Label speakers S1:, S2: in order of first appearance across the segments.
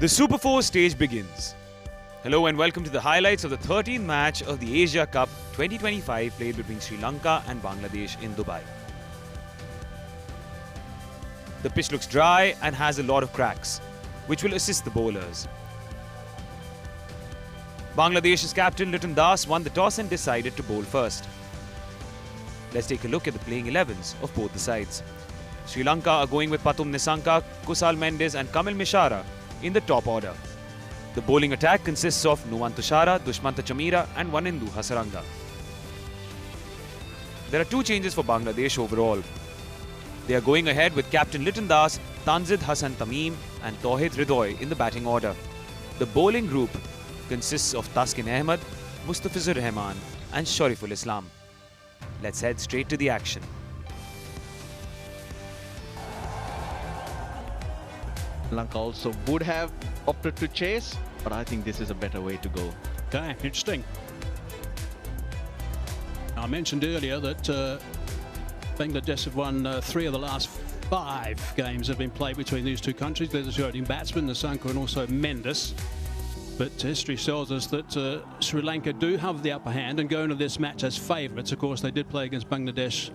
S1: The Super 4 stage begins. Hello and welcome to the highlights of the 13th match of the Asia Cup 2025 played between Sri Lanka and Bangladesh in Dubai. The pitch looks dry and has a lot of cracks, which will assist the bowlers. Bangladesh's captain Liton Das won the toss and decided to bowl first. Let's take a look at the playing 11s of both the sides. Sri Lanka are going with Pathum Nissanka, Kusal Mendis and Kamil Mishara in the top order. The bowling attack consists of Nuwan Tushara, Dushmanta Chamira and Wanindu Hasaranga. There are two changes for Bangladesh overall. They are going ahead with captain Liton Das, Tanzid Hassan Tamim and Tauhid Hridoy in the batting order. The bowling group consists of Taskin Ahmed, Mustafizur Rahman and Shariful Islam. Let's head straight to the action.
S2: Lanka also would have opted to chase, but I think this is a better way to go.
S3: Okay, interesting. I mentioned earlier that Bangladesh have won 3 of the last 5 games that have been played between these two countries. There's a shooting batsman, Nissanka and also Mendis. But history tells us that Sri Lanka do have the upper hand and go into this match as favourites. Of course, they did play against Bangladesh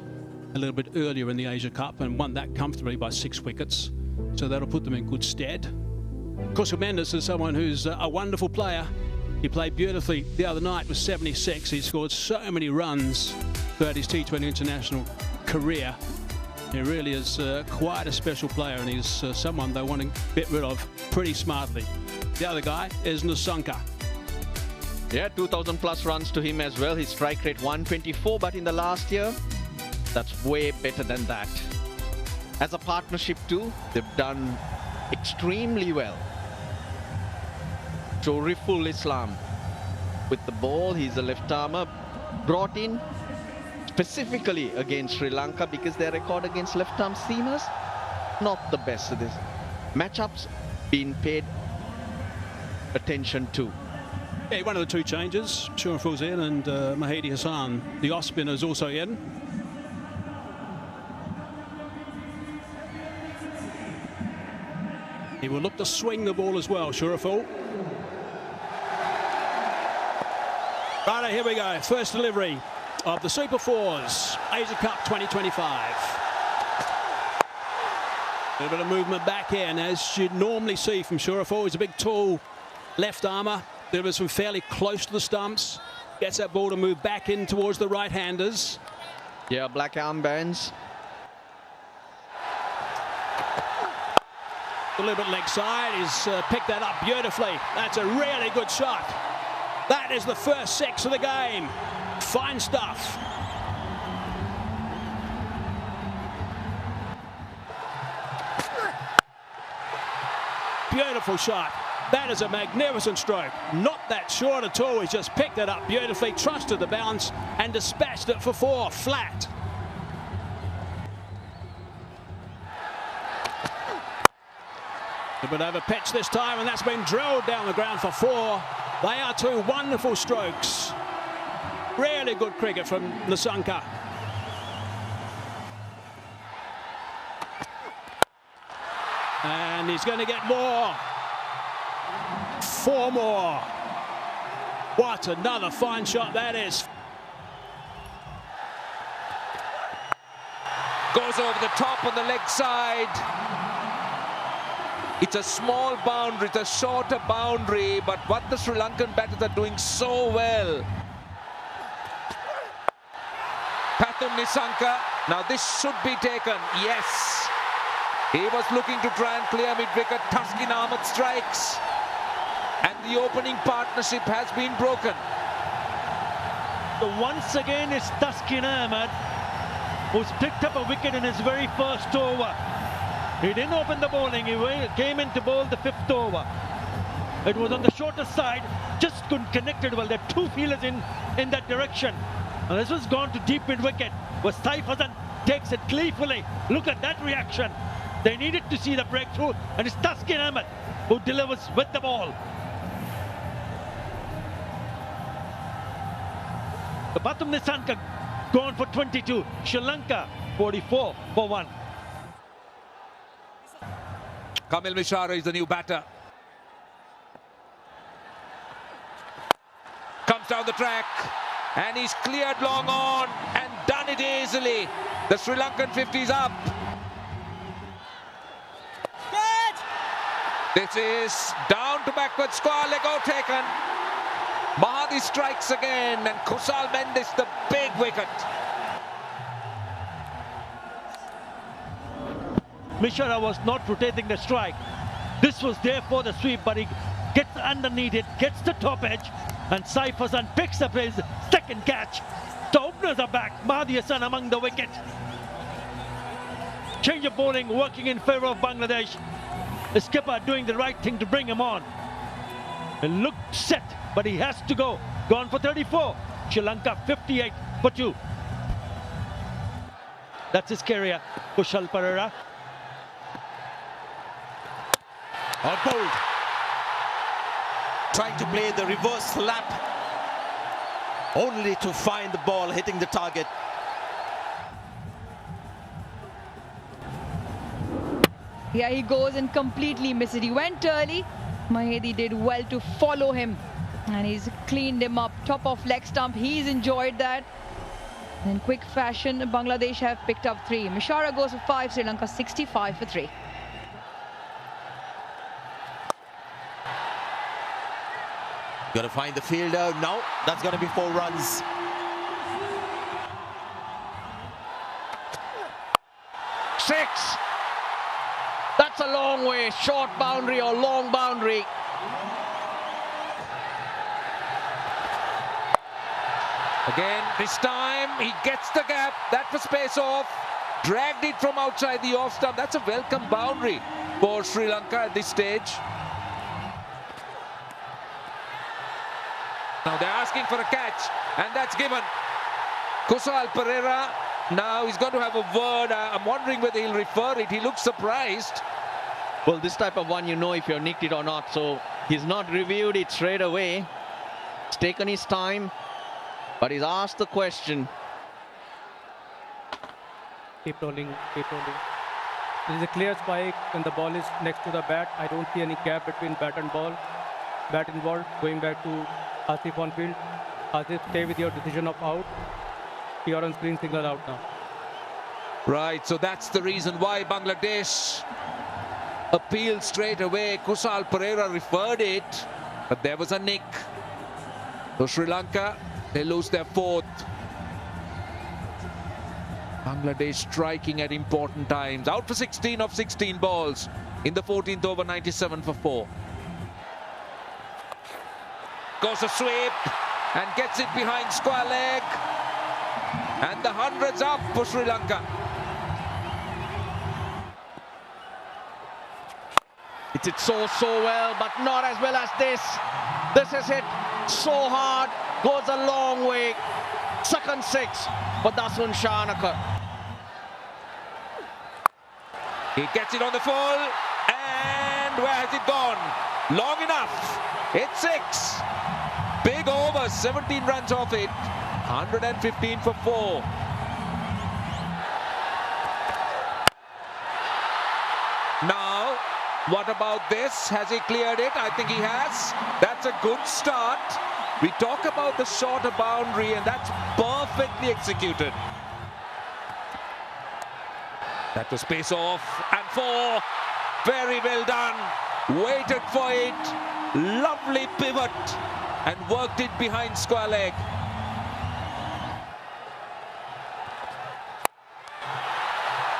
S3: a little bit earlier in the Asia Cup and won that comfortably by 6 wickets. So that'll put them in good stead. Of course, Mendis is someone who's a wonderful player. He played beautifully the other night with 76. He scored so many runs throughout his T20 international career. He really is quite a special player, and he's someone they want to get rid of pretty smartly. The other guy is Nissanka.
S2: Yeah, 2,000 plus runs to him as well. His strike rate 124, but in the last year, that's way better than that. As a partnership too, they've done extremely well. Shariful Islam with the ball, he's a left armer brought in specifically against Sri Lanka because their record against left arm seamers, not the best. So this matchups being paid attention to.
S3: Yeah, one of the two changes, Shariful's in and Mahidi Hassan, the off spinner, is also in. He will look to swing the ball as well, Shariful. Right, here we go. First delivery of the Super 4s, Asia Cup 2025. A little bit of movement back in, as you'd normally see from Shariful. He's a big, tall left armer. Delivers from fairly close to the stumps. Gets that ball to move back in towards the right-handers.
S2: Yeah, black armbands.
S3: A little bit leg side, he's picked that up beautifully. That's a really good shot. That is the first 6 of the game. Fine stuff. Beautiful shot. That is a magnificent stroke. Not that short at all. He's just picked it up beautifully, trusted the bounce and dispatched it for 4 flat. A bit over pitch this time, and that's been drilled down the ground for 4. They are 2 wonderful strokes. Really good cricket from Nissanka. And he's going to get more. 4 more. What another fine shot that is.
S4: Goes over the top on the leg side. It's a small boundary, it's a shorter boundary, but what the Sri Lankan batters are doing so well. Pathum Nissanka, now this should be taken, yes. He was looking to try and clear mid-wicket. Taskin Ahmed strikes. And the opening partnership has been broken.
S5: Once again it's Taskin Ahmed who's picked up a wicket in his very first over. He didn't open the bowling, he came in to bowl the 5th over. It was on the shorter side, just couldn't connect it well. There are 2 fielders in that direction. And this was gone to deep mid-wicket, where Saif Hassan takes it gleefully. Look at that reaction. They needed to see the breakthrough, and it's Taskin Ahmed who delivers with the ball. The Pathum Nissanka gone for 22, Sri Lanka 44 for 1.
S4: Kamil Mishara is the new batter. comes down the track and he's cleared long on and done it easily. The Sri Lankan 50 is up. This is down to backward square leg out taken. Mahadi strikes again and Kusal Mendis the big wicket.
S5: Mishra was not rotating the strike. This was there for the sweep, but he gets underneath it, gets the top edge, and Saifasan picks up his second catch. The openers are back. Mahdi Hassan among the wicket. Change of bowling working in favour of Bangladesh. The skipper doing the right thing to bring him on. It looked set, but he has to go. Gone for 34. Sri Lanka 58 for 2. That's his career. Kushal Perera.
S6: Bowled. Trying to play the reverse lap, only to find the ball hitting the target.
S7: Yeah, he goes and completely misses it. He went early. Mahedi did well to follow him, and he's cleaned him up. Top of leg stump. He's enjoyed that. In quick fashion, Bangladesh have picked up 3. Mishra goes for 5. Sri Lanka 65 for 3.
S6: Got to find the fielder. No, that's going to be 4 runs.
S2: Six. That's a long way. Short boundary or long boundary.
S4: Again, this time he gets the gap. That was pace off. Dragged it from outside the off stump. That's a welcome boundary for Sri Lanka at this stage. Now they're asking for a catch, and that's given. Kusal Perera, now he's going to have a word. I'm wondering whether he'll refer it. He looks surprised.
S2: Well, this type of one, you know if you're nicked it or not. So he's not reviewed it straight away. He's taken his time, but he's asked the question.
S8: Keep rolling, keep rolling. There is a clear spike when the ball is next to the bat. I don't see any gap between bat and ball. Bat involved, going back to Asif on field. Asif, stay with your decision of out. You're on screen signal out now.
S4: Right, so that's the reason why Bangladesh appealed straight away. Kusal Perera referred it, but there was a nick. So Sri Lanka, they lose their 4th. Bangladesh striking at important times. Out for 16 of 16 balls in the 14th over, 97 for 4. Goes a sweep and gets it behind square leg. And the 100's up for Sri Lanka.
S2: It did so well, but not as well as this. This is hit so hard, goes a long way. Second 6 for Dasun Shanaka.
S4: He gets it on the full, and where has it gone? Long enough. It's 6. Big over, 17 runs off it. 115 for 4. Now, what about this? Has he cleared it? I think he has. That's a good start. We talk about the shorter boundary, and that's perfectly executed. That was pace off, and 4. Very well done. Waited for it. Lovely pivot, and worked it behind square leg.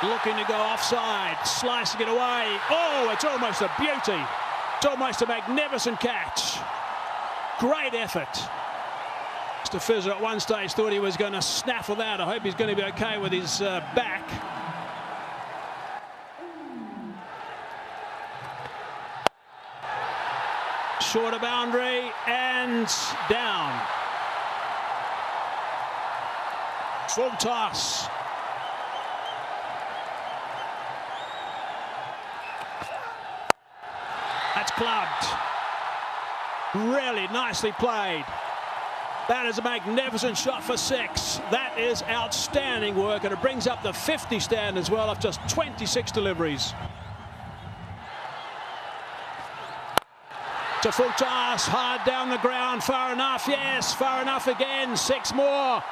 S3: Looking to go offside, slicing it away. Oh, it's almost a beauty. It's almost a magnificent catch. Great effort. Mr. Fizzer at one stage thought he was going to snaffle that. I hope he's going to be okay with his back. Shorter boundary and down. Full toss. That's clubbed. Really nicely played. That is a magnificent shot for 6. That is outstanding work, and it brings up the 50 stand as well of just 26 deliveries. to full toss, hard down the ground, far enough, yes, far enough again, 6 more.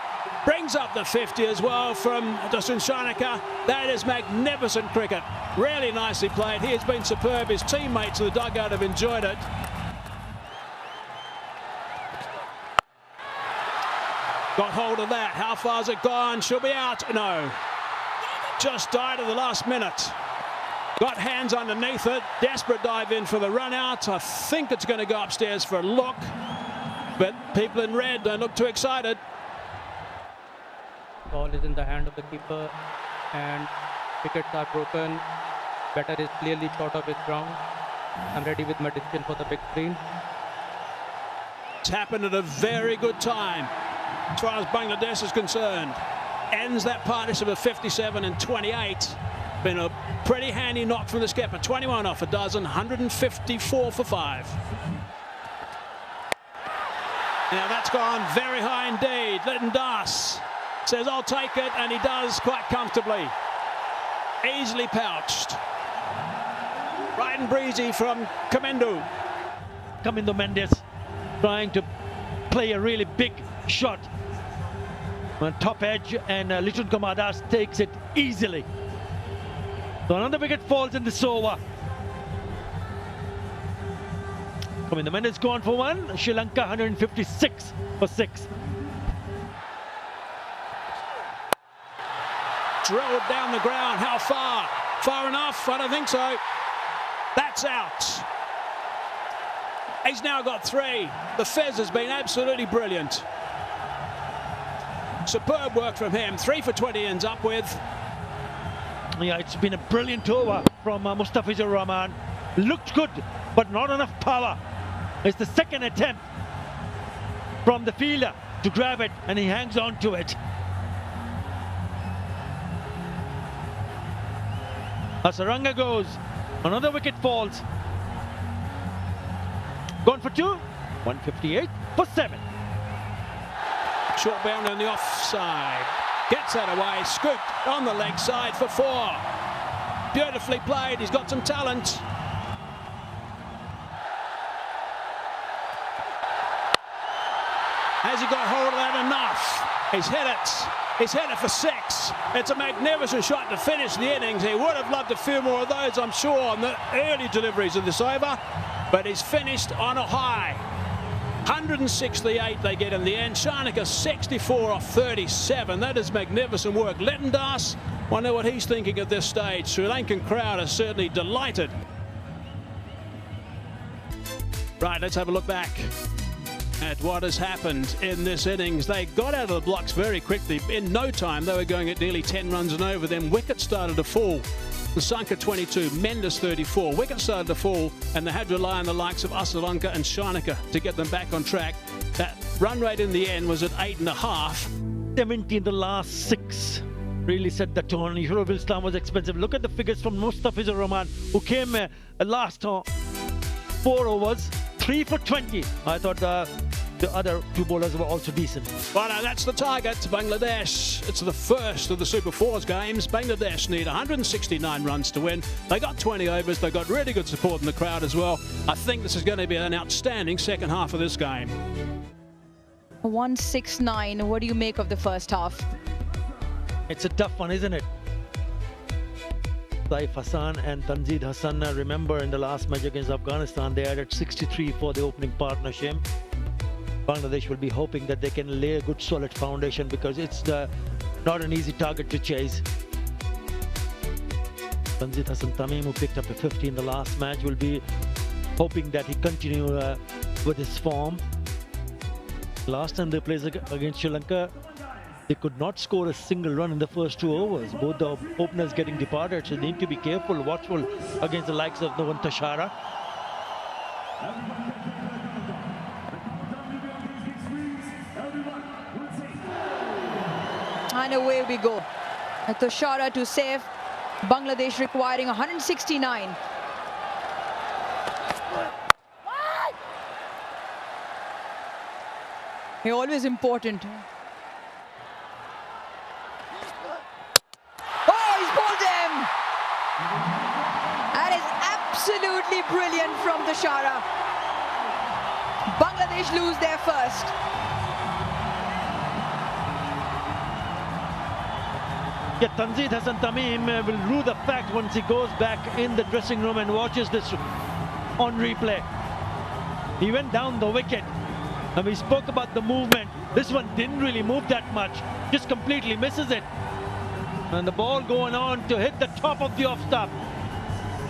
S3: Brings up the 50 as well from Dustin Shanaka. That is magnificent cricket. Really nicely played. He has been superb. His teammates in the dugout have enjoyed it. Got hold of that. How far's it gone? She'll be out. No. Just died at the last minute. Got hands underneath it. Desperate dive in for the run out. I think it's going to go upstairs for a look. But people in red don't look too excited.
S8: Ball is in the hand of the keeper and wickets are broken. Batter is clearly short of his ground. I'm ready with my decision for the big screen.
S3: It's happened at a very good time as far as Bangladesh is concerned. Ends that partnership of 57 and 28. Been a pretty handy knock from the skipper. 21 off a dozen, 154 for 5. Now that's gone very high indeed. Lytton Das says, I'll take it, and he does quite comfortably. Easily pouched. Right and breezy from Kamendu.
S5: Kamindo Mendes trying to play a really big shot on top edge, and Lichun Kumar Das takes it easily. So another wicket falls in this over. Kamindo Mendes gone for 1. Sri Lanka 156 for 6.
S3: Drilled down the ground. How far? Far enough? I don't think so. That's out. He's now got 3. The Fez has been absolutely brilliant. Superb work from him. 3 for 20 ends up with.
S5: Yeah, it's been a brilliant over from Mustafizur Rahman. Looked good, but not enough power. It's the second attempt from the fielder to grab it, and he hangs on to it. Hasaranga goes. Another wicket falls. Gone for 2. 158 for 7.
S3: Short bound on the offside. Gets that away. Scooped on the leg side for 4. Beautifully played. He's got some talent. Has he got hold of that enough? He's hit it. He's hit it for 6. It's a magnificent shot to finish the innings. He would have loved a few more of those, I'm sure, on the early deliveries of this over. But he's finished on a high. 168 they get in the end. Shanaka 64 off 37. That is magnificent work. Lytton Das, wonder what he's thinking at this stage. Sri Lankan crowd are certainly delighted. Right, let's have a look back at what has happened in this innings. They got out of the blocks very quickly. In no time, they were going at nearly 10 runs and over. Then wickets started to fall. Nissanka 22, Mendes 34. Wickets started to fall, and they had to rely on the likes of Asalanka and Shanaka to get them back on track. That run rate in the end was at 8.5.
S5: 70 in the last 6. Really set the tone. Europe Islam was expensive. Look at the figures from Mustafizur Rahman, who came last 4 overs. 3 for 20. I thought the other 2 bowlers were also decent.
S3: Well, that's the target. Bangladesh. It's the first of the Super 4s games. Bangladesh need 169 runs to win. They got 20 overs. They got really good support in the crowd as well. I think this is going to be an outstanding second half of this game.
S7: 169. What do you make of the first half?
S5: It's a tough one, isn't it? Saif Hassan and Tanzid Hassan, remember in the last match against Afghanistan, they added 63 for the opening partnership. Bangladesh will be hoping that they can lay a good solid foundation, because it's not an easy target to chase. Tanzid Hassan Tamim, who picked up a 50 in the last match, will be hoping that he continue with his form. Last time they played against Sri Lanka, they could not score a single run in the first 2 overs. Both the openers getting departed, so they need to be careful, watchful against the likes of Novan Tashara.
S7: And away we go. Tashara to save. Bangladesh requiring 169. They're always important. That is absolutely brilliant from Tashara. Bangladesh lose their first.
S5: Yeah, Tanzid Hassan Tamim will rue the fact once he goes back in the dressing room and watches this on replay. He went down the wicket and we spoke about the movement. This one didn't really move that much, just completely misses it. And the ball going on to hit the top of the off stump.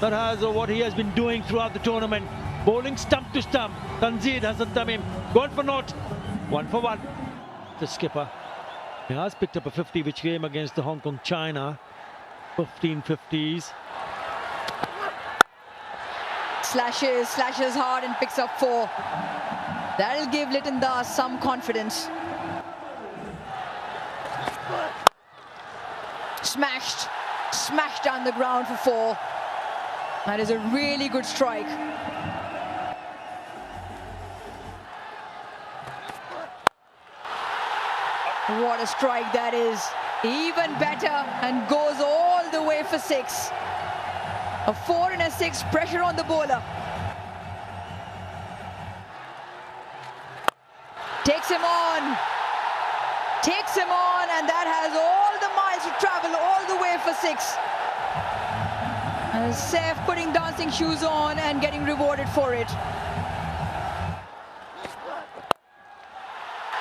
S5: That has what he has been doing throughout the tournament. Bowling stump to stump. Tanzid Hassan Tamim gone for naught, 1 for 1. The skipper. He has picked up a 50 which came against the Hong Kong China. 15 50s.
S7: Slashes hard and picks up 4. That'll give Liton Das some confidence. Smashed down the ground for 4. That is a really good strike. What a strike that is. Even better, and goes all the way for 6. A 4 and a 6, pressure on the bowler. Takes him on, and that has all the miles to travel all the way for 6. And Saif putting dancing shoes on and getting rewarded for it.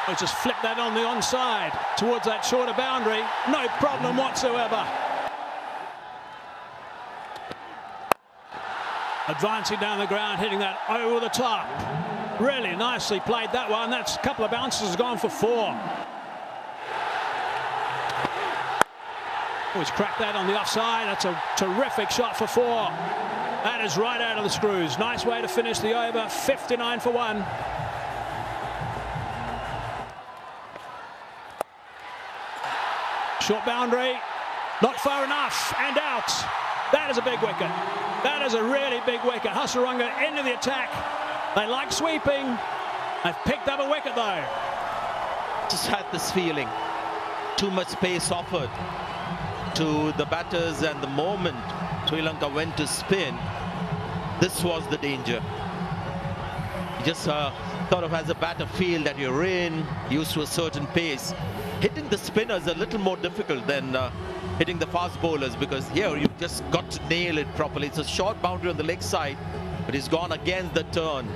S3: I'll just flip that on the onside towards that shorter boundary. No problem whatsoever. Advancing down the ground, hitting that over the top. Really nicely played that one. That's a couple of bounces has gone for 4. He's cracked that on the offside. That's a terrific shot for 4. That is right out of the screws. Nice way to finish the over. 59 for 1. Short boundary, not far enough, and out. That is a big wicket. That is a really big wicket. Hasaranga into the attack. They like sweeping. They've picked up a wicket though.
S6: Just had this feeling. Too much space offered to the batters, and the moment Sri Lanka went to spin, this was the danger. You just sort of as a batter feel that you're in, used to a certain pace. Hitting the spinners is a little more difficult than hitting the fast bowlers, because here you've just got to nail it properly. It's a short boundary on the leg side, but he's gone against the turn.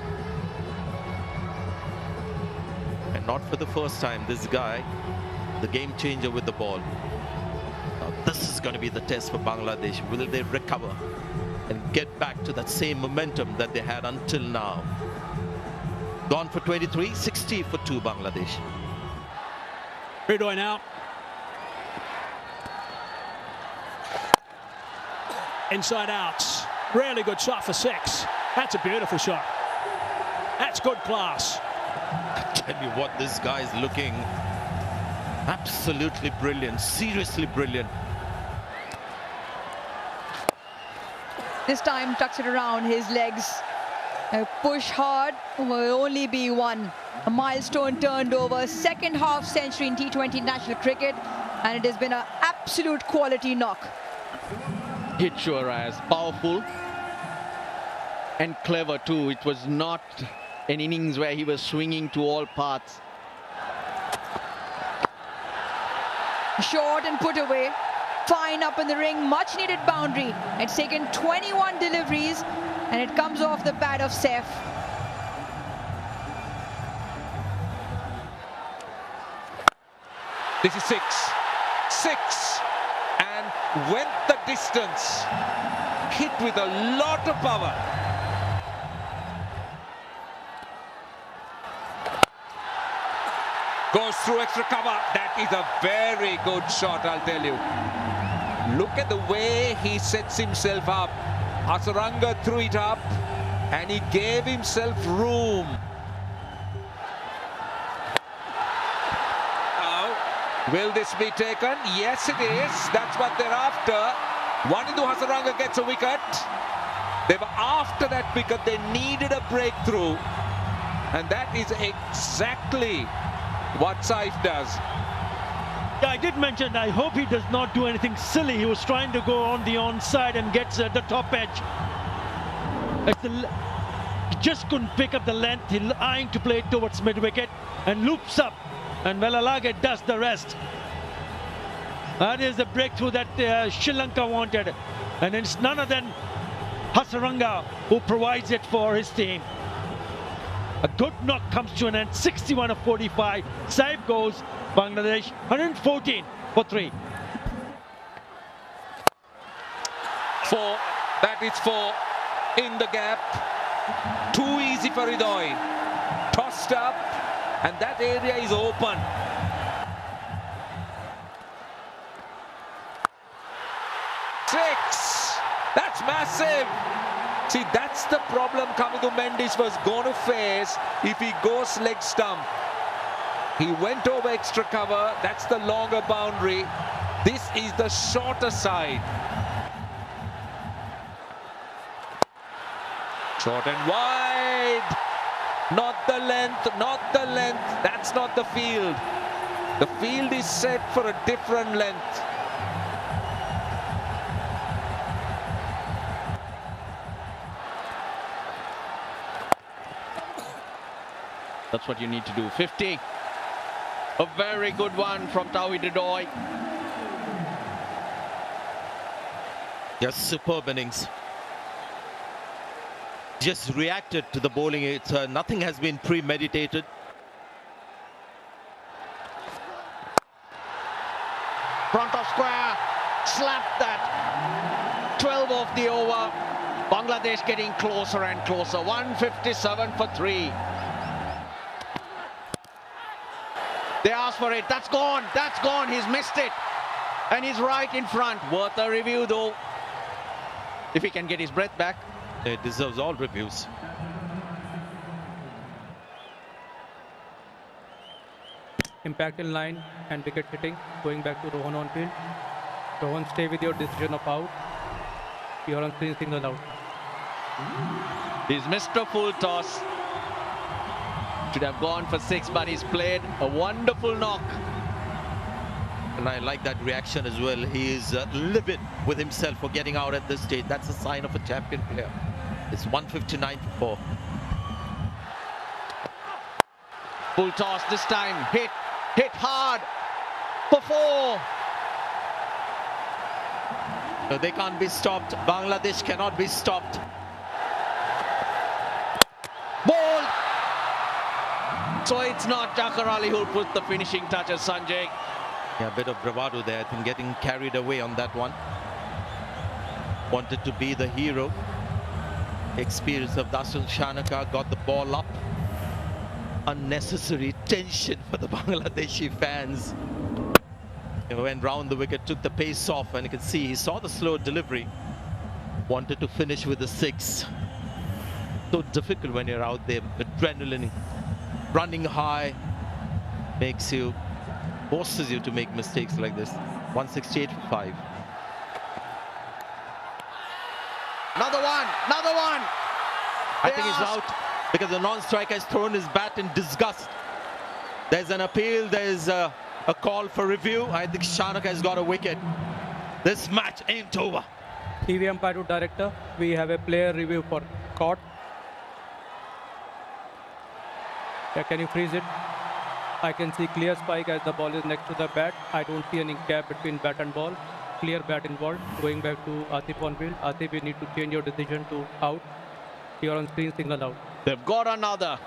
S6: And not for the first time, this guy, the game changer with the ball. Now this is going to be the test for Bangladesh. Will they recover and get back to that same momentum that they had until now? Gone for 23, 60 for 2 Bangladesh.
S3: Ridoy now. Inside outs. Really good shot for 6. That's a beautiful shot. That's good class.
S6: I tell you what, this guy is looking absolutely brilliant, seriously brilliant.
S7: This time tucks it around his legs. A push hard will only be 1. A milestone turned over, second half century in T20 international cricket, and it has been an absolute quality knock.
S2: Hit sure as powerful and clever too. It was not an innings where he was swinging to all paths.
S7: Short and put away. Fine up in the ring, much needed boundary. It's taken 21 deliveries and it comes off the pad of Saif.
S4: This is 6. 6. And went the distance. Hit with a lot of power. Goes through extra cover. That is a very good shot, I'll tell you. Look at the way he sets himself up. Hasaranga threw it up and he gave himself room. Now, will this be taken? Yes, it is. That's what they're after. Wanindu Hasaranga gets a wicket. They were after that wicket. They needed a breakthrough. And that is exactly what Saif does.
S5: Yeah, I did mention, I hope he does not do anything silly. He was trying to go on the onside and gets at the top edge. just couldn't pick up the length. He's eyeing to play towards mid-wicket and loops up, and Velalage does the rest. That is the breakthrough that Sri Lanka wanted, and it's none other than Hasaranga who provides it for his team. A good knock comes to an end, 61 of 45. Save goes Bangladesh, 114 for 3.
S4: 4, that is 4 in the gap. Too easy for Idoy. Tossed up, and that area is open. Six. That's massive. See, that's the problem Kamidu Mendes was going to face if he goes leg stump. He went over extra cover. That's the longer boundary. This is the shorter side. Short and wide. Not the length, not the length. That's not the field. The field is set for a different length.
S2: That's what you need to do. 50. A very good one from Tawhid Idoy.
S6: Just superb innings. Just reacted to the bowling. It's nothing has been premeditated.
S2: Front of square, slapped that. 12 of the over. Bangladesh getting closer and closer. 157 for 3. They asked for it. That's gone. That's gone. He's missed it. And he's right in front. Worth a review though. If he can get his breath back.
S6: It deserves all reviews.
S8: Impact in line and wicket hitting. Going back to Rohan on field. Rohan, stay with your decision of out. You're on screen, signal out.
S2: He's missed a full toss. Should have gone for 6, but he's played a wonderful knock.
S6: And I like that reaction as well. He is livid with himself for getting out at this stage. That's a sign of a champion player. It's 159 for 4.
S2: Full toss this time. Hit hard for 4.
S6: No, they can't be stopped. Bangladesh cannot be stopped.
S2: Ball. So it's not Jakar Ali who put the finishing touches, Sanjay.
S6: Yeah, a bit of bravado there. I think getting carried away on that one. Wanted to be the hero. Experience of Dasun Shanaka, got the ball up. Unnecessary tension for the Bangladeshi fans. He went round the wicket, took the pace off, and you can see he saw the slow delivery. Wanted to finish with a 6. So difficult when you're out there. Adrenaline running high forces you to make mistakes like this. 168 for 5.
S2: Another one.
S6: I think he's out because the non-striker has thrown his bat in disgust. There's an appeal, there's a call for review. I think Shanaka has got a wicket. This match ain't over.
S8: TV umpire to director, we have a player review for caught. Yeah, can you freeze it? I can see clear spike as the ball is next to the bat. I don't see any gap between bat and ball. Clear bat involved. Going back to Atif on field. Atif, you need to change your decision to out. You're on screen, signal out.
S2: They've got another.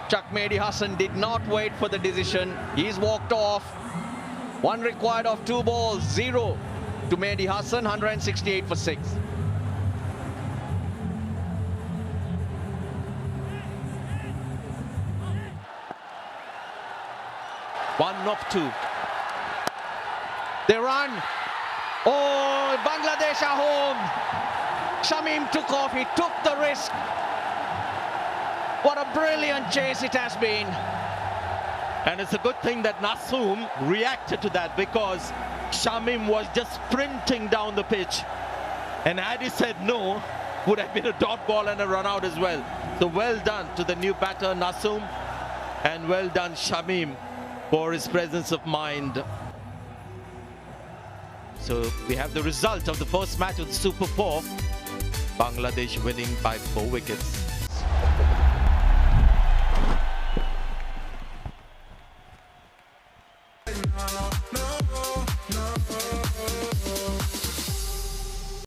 S2: Chuck Mehdi Hassan did not wait for the decision. He's walked off. 1 required of 2 balls. 0 to Mehdi Hassan. 168 for 6.
S6: One of 2.
S2: They run. Oh, Bangladesh are home. Shamim took off. He took the risk. What a brilliant chase it has been.
S6: And it's a good thing that Nasoom reacted to that because Shamim was just sprinting down the pitch. And had he said no, would have been a dot ball and a run out as well. So well done to the new batter Nasoom, and well done Shamim for his presence of mind. So we have the result of the first match of the Super 4. Bangladesh winning by 4 wickets.
S9: no, no.